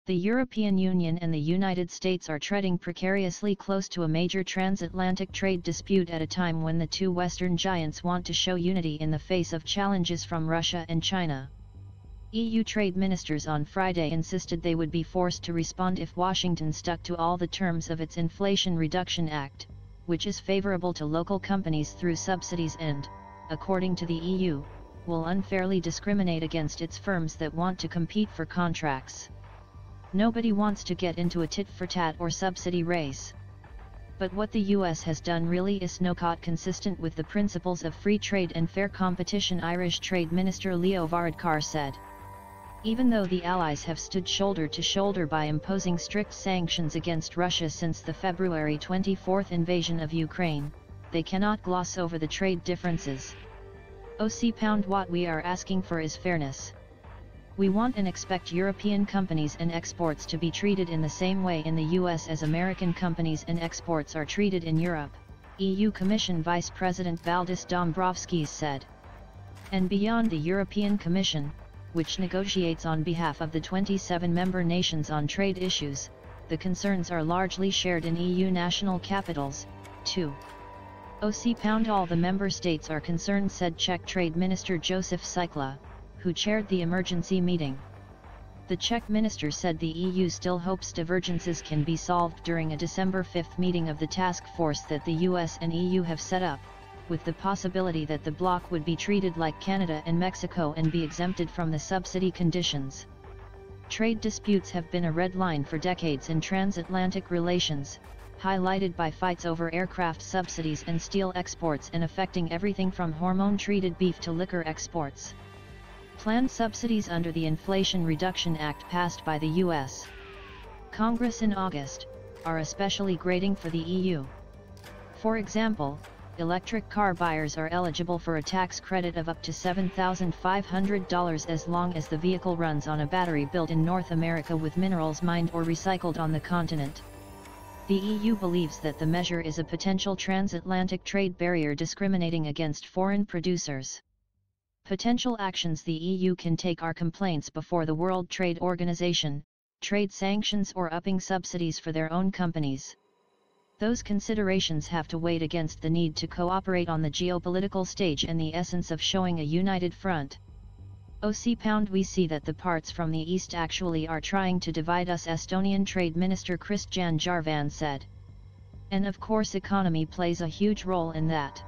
The European Union and the United States are treading precariously close to a major transatlantic trade dispute at a time when the two Western giants want to show unity in the face of challenges from Russia and China. EU trade ministers on Friday insisted they would be forced to respond if Washington stuck to all the terms of its Inflation Reduction Act, which is favorable to local companies through subsidies and, according to the EU, will unfairly discriminate against its firms that want to compete for contracts. Nobody wants to get into a tit-for-tat or subsidy race. But what the US has done really is not consistent with the principles of free trade and fair competition, Irish Trade Minister Leo Varadkar said. Even though the Allies have stood shoulder to shoulder by imposing strict sanctions against Russia since the February 24 invasion of Ukraine, they cannot gloss over the trade differences. What we are asking for is fairness. We want and expect European companies and exports to be treated in the same way in the US as American companies and exports are treated in Europe, EU Commission Vice President Valdis Dombrovskis said. And beyond the European Commission, which negotiates on behalf of the 27 member nations on trade issues, the concerns are largely shared in EU national capitals, too. All the member states are concerned, said Czech Trade Minister Josef Sikla, who chaired the emergency meeting. The Czech minister said the EU still hopes divergences can be solved during a December 5 meeting of the task force that the US and EU have set up, with the possibility that the bloc would be treated like Canada and Mexico and be exempted from the subsidy conditions. Trade disputes have been a red line for decades in transatlantic relations, highlighted by fights over aircraft subsidies and steel exports and affecting everything from hormone-treated beef to liquor exports. Planned subsidies under the Inflation Reduction Act passed by the U.S. Congress in August, are especially grating for the EU. For example, electric car buyers are eligible for a tax credit of up to $7,500 as long as the vehicle runs on a battery built in North America with minerals mined or recycled on the continent. The EU believes that the measure is a potential transatlantic trade barrier discriminating against foreign producers. Potential actions the EU can take are complaints before the World Trade Organization, trade sanctions or upping subsidies for their own companies. Those considerations have to weigh against the need to cooperate on the geopolitical stage and the essence of showing a united front. We see that the parts from the East actually are trying to divide us, Estonian Trade Minister Kristjan Järvan said. And of course economy plays a huge role in that.